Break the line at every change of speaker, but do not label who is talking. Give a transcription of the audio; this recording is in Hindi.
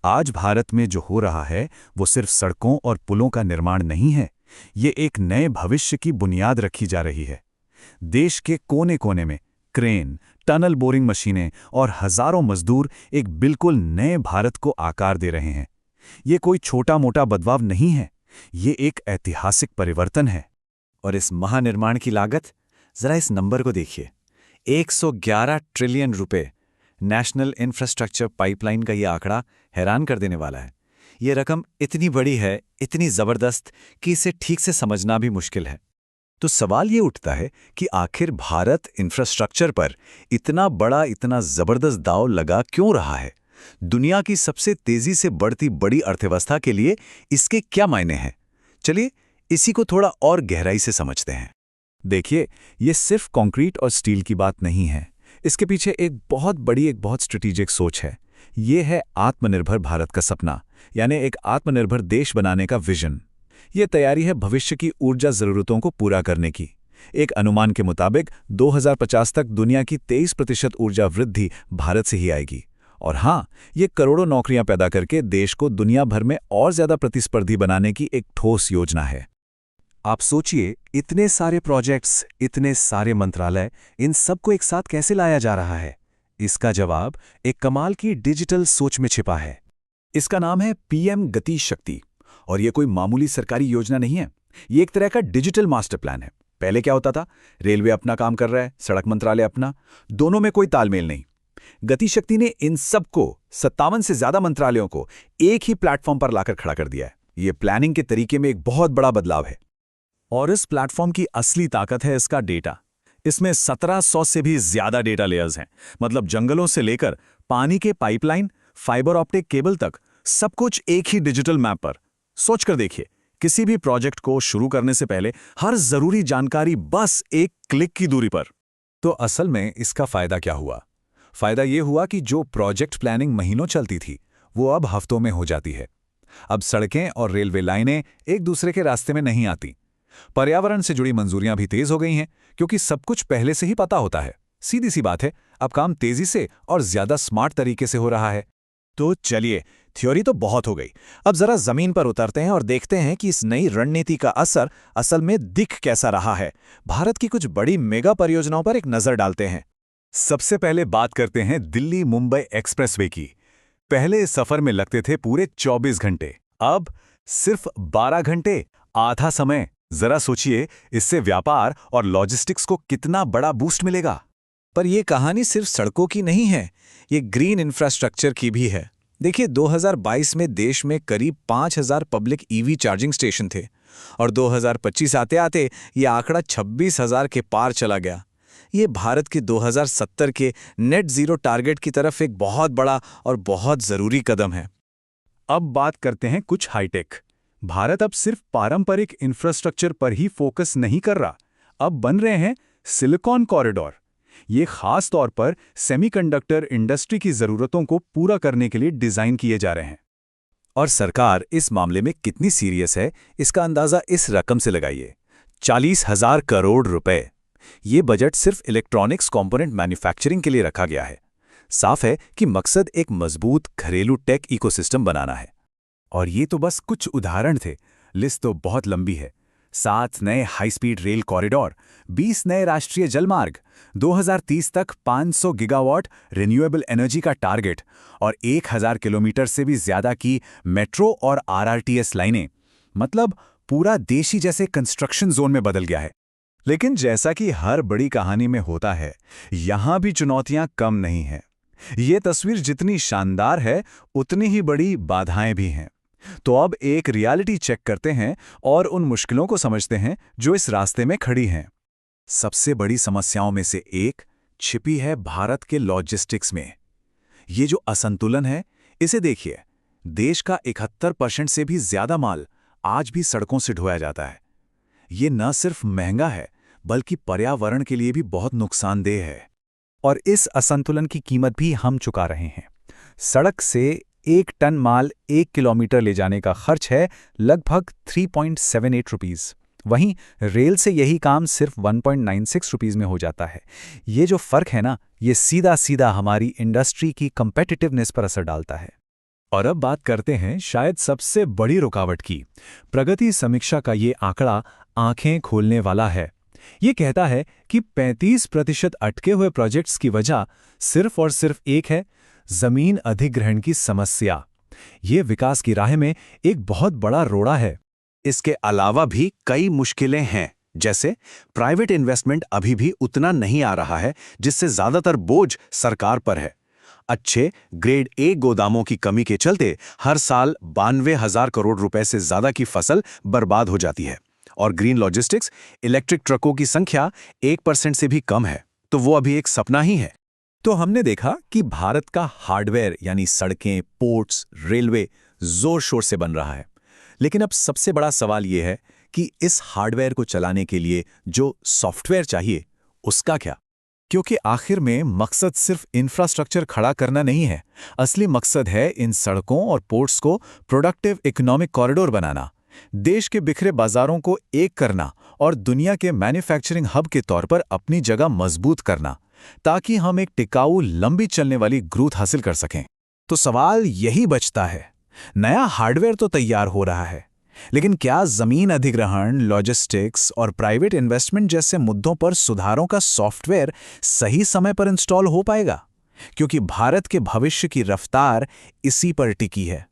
आज भारत में जो हो रहा है वो सिर्फ सड़कों और पुलों का निर्माण नहीं है, ये एक नए भविष्य की बुनियाद रखी जा रही है। देश के कोने-कोने में क्रेन, टनल बोरिंग मशीनें और हजारों मजदूर एक बिल्कुल नए भारत को आकार दे रहे हैं। ये कोई छोटा-मोटा बदलाव नहीं है, ये एक ऐतिहासिक परिवर्तन है।
और इस महानिर्माण की लागत, जरा इस नंबर को देखिए, 111 ट्रिलियन रुपए। नेशनल इंफ्रास्ट्रक्चर पाइपलाइन का ये आंकड़ा हैरान कर देने वाला है। ये रकम इतनी बड़ी है, इतनी जबरदस्त कि इसे ठीक से समझना भी मुश्किल है। तो सवाल ये उठता है कि आखिर भारत इंफ्रास्ट्रक्चर पर इतना बड़ा, इतना जबरदस्त दांव लगा क्यों रहा है? दुनिया की सबसे तेजी से बढ़ती बड़ी अर्थव्यवस्था के लिए इसके क्या मायने हैं? चलिए इसी को थोड़ा और गहराई से समझते हैं।
देखिए, ये सिर्फ कंक्रीट और स्टील की बात नहीं है। इसके पीछे एक बहुत स्ट्रेटेजिक सोच है। ये है आत्मनिर्भर भारत का सपना, यानी एक आत्मनिर्भर देश बनाने का विजन। ये तैयारी है भविष्य की ऊर्जा जरूरतों को पूरा करने की। एक अनुमान के मुताबिक 2050 तक दुनिया की 23% ऊर्जा वृद्धि भारत से ही आएगी। और हाँ, ये करोड़ों नौकरियां पैदा करके देश को दुनिया भर में और ज्यादा प्रतिस्पर्धी बनाने की एक ठोस योजना है। आप सोचिए, इतने सारे प्रोजेक्ट्स, इतने सारे मंत्रालय, इन सबको एक साथ कैसे लाया जा रहा है? इसका जवाब एक कमाल की डिजिटल सोच में छिपा है।
इसका नाम है पीएम गति शक्ति। और ये कोई मामूली सरकारी योजना नहीं है, ये एक तरह का डिजिटल मास्टर प्लान है। पहले क्या होता था? रेलवे अपना काम कर रहा है, सड़क मंत्रालय अपना, दोनों में कोई तालमेल नहीं। गति शक्ति ने इन सबको, 57 से ज्यादा मंत्रालयों को एक ही प्लेटफॉर्म पर लाकर खड़ा कर दिया है। ये प्लानिंग के तरीके में एक बहुत बड़ा बदलाव है।
और इस प्लेटफॉर्म की असली ताकत है इसका डेटा। इसमें 1700 से भी ज्यादा डेटा लेयर्स हैं, मतलब जंगलों से लेकर पानी के पाइपलाइन, फाइबर ऑप्टिक केबल तक, सब कुछ एक ही डिजिटल मैप पर। सोचकर देखिए, किसी भी प्रोजेक्ट को शुरू करने से पहले हर जरूरी जानकारी बस एक क्लिक की दूरी पर।
तो असल में इसका फायदा क्या हुआ? फायदा ये हुआ कि जो प्रोजेक्ट प्लानिंग महीनों चलती थी, वो अब हफ्तों में हो जाती है। अब सड़कें और रेलवे लाइनें एक दूसरे के रास्ते में नहीं आती। पर्यावरण से जुड़ी मंजूरियां भी तेज हो गई हैं, क्योंकि सब कुछ पहले से ही पता होता है। सीधी सी बात है, अब काम तेजी से और ज्यादा स्मार्ट तरीके से हो रहा है।
तो चलिए, थ्योरी तो बहुत हो गई, अब जरा जमीन पर उतरते हैं और देखते हैं कि इस नई रणनीति का असर असल में दिख कैसा रहा है। भारत की कुछ बड़ी मेगा परियोजनाओं पर एक नजर डालते हैं।
सबसे पहले बात करते हैं दिल्ली मुंबई एक्सप्रेसवे की। पहले इस सफर में लगते थे पूरे 24 घंटे, अब सिर्फ 12 घंटे, आधा समय। जरा सोचिए, इससे व्यापार और लॉजिस्टिक्स को कितना बड़ा बूस्ट मिलेगा।
पर यह कहानी सिर्फ सड़कों की नहीं है, ये ग्रीन इंफ्रास्ट्रक्चर की भी है। देखिए, 2022 में देश में करीब 5000 पब्लिक ईवी चार्जिंग स्टेशन थे और 2025 आते आते ये आंकड़ा 26,000 के पार चला गया। ये भारत के 2070 के नेट जीरो टारगेट की तरफ एक बहुत बड़ा और बहुत जरूरी कदम है।
अब बात करते हैं कुछ हाईटेक। भारत अब सिर्फ पारंपरिक इंफ्रास्ट्रक्चर पर ही फोकस नहीं कर रहा, अब बन रहे हैं सिलिकॉन कॉरिडोर। ये खास तौर पर सेमीकंडक्टर इंडस्ट्री की जरूरतों को पूरा करने के लिए डिजाइन किए जा रहे हैं।
और सरकार इस मामले में कितनी सीरियस है, इसका अंदाजा इस रकम से लगाइए, 40,000 करोड़ रुपए। ये बजट सिर्फ इलेक्ट्रॉनिक्स कंपोनेंट मैन्युफैक्चरिंग के लिए रखा गया है। साफ है कि मकसद एक मजबूत घरेलू टेक इकोसिस्टम बनाना है।
और ये तो बस कुछ उदाहरण थे, लिस्ट तो बहुत लंबी है। 7 नए हाई स्पीड रेल कॉरिडोर, 20 नए राष्ट्रीय जलमार्ग, 2030 तक 500 गीगावाट रिन्यूएबल एनर्जी का टारगेट और 1000 किलोमीटर से भी ज्यादा की मेट्रो और आरआरटीएस लाइनें। मतलब पूरा देश ही जैसे कंस्ट्रक्शन जोन में बदल गया है। लेकिन जैसा कि हर बड़ी कहानी में होता है, यहां भी चुनौतियां कम नहीं हैं। ये तस्वीर जितनी शानदार है, उतनी ही बड़ी बाधाएं भी हैं। तो अब एक रियलिटी चेक करते हैं और उन मुश्किलों को समझते हैं जो इस रास्ते में खड़ी हैं। सबसे बड़ी समस्याओं में से एक छिपी है भारत के लॉजिस्टिक्स में। ये जो असंतुलन है, इसे देखिए। देश का 71% से भी ज्यादा माल आज भी सड़कों से ढोया जाता है। ये न सिर्फ महंगा है, बल्कि पर्यावरण के लिए भी बहुत नुकसानदेह है।
और इस असंतुलन की कीमत भी हम चुका रहे हैं। सड़क से 1 टन माल 1 किलोमीटर ले जाने का खर्च है लगभग 3.78 रुपीज़। वहीं रेल से यही काम सिर्फ 1.96 रुपीज़ में हो जाता है। ये जो फर्क है ना, ये सीधा सीधा हमारी इंडस्ट्री की कंपेटिटिवनेस पर असर डालता है।
और अब बात करते हैं शायद सबसे बड़ी रुकावट की। प्रगति समीक्षा का ये आंकड़ा आंखें खोलने वाला है। ये कहता है कि 35% अटके हुए प्रोजेक्ट्स की वजह सिर्फ और सिर्फ एक है, जमीन अधिग्रहण की समस्या। ये विकास की राह में एक बहुत बड़ा रोड़ा है।
इसके अलावा भी कई मुश्किलें हैं, जैसे प्राइवेट इन्वेस्टमेंट अभी भी उतना नहीं आ रहा है, जिससे ज्यादातर बोझ सरकार पर है। अच्छे ग्रेड ए गोदामों की कमी के चलते हर साल 92,000 करोड़ रुपए से ज्यादा की फसल बर्बाद हो जाती है। और ग्रीन लॉजिस्टिक्स, इलेक्ट्रिक ट्रकों की संख्या 1% से भी कम है, तो वो अभी एक सपना ही है।
तो हमने देखा कि भारत का हार्डवेयर यानी सड़कें, पोर्ट्स, रेलवे जोर शोर से बन रहा है। लेकिन अब सबसे बड़ा सवाल यह है कि इस हार्डवेयर को चलाने के लिए जो सॉफ्टवेयर चाहिए, उसका क्या? क्योंकि आखिर में मकसद सिर्फ इंफ्रास्ट्रक्चर खड़ा करना नहीं है। असली मकसद है इन सड़कों और पोर्ट्स को प्रोडक्टिव इकोनॉमिक कॉरिडोर बनाना, देश के बिखरे बाजारों को एक करना और दुनिया के मैन्युफैक्चरिंग हब के तौर पर अपनी जगह मजबूत करना, ताकि हम एक टिकाऊ, लंबी चलने वाली ग्रोथ हासिल कर सकें। तो सवाल यही बचता है, नया हार्डवेयर तो तैयार हो रहा है, लेकिन क्या जमीन अधिग्रहण, लॉजिस्टिक्स और प्राइवेट इन्वेस्टमेंट जैसे मुद्दों पर सुधारों का सॉफ्टवेयर सही समय पर इंस्टॉल हो पाएगा? क्योंकि भारत के भविष्य की रफ्तार इसी पर टिकी है।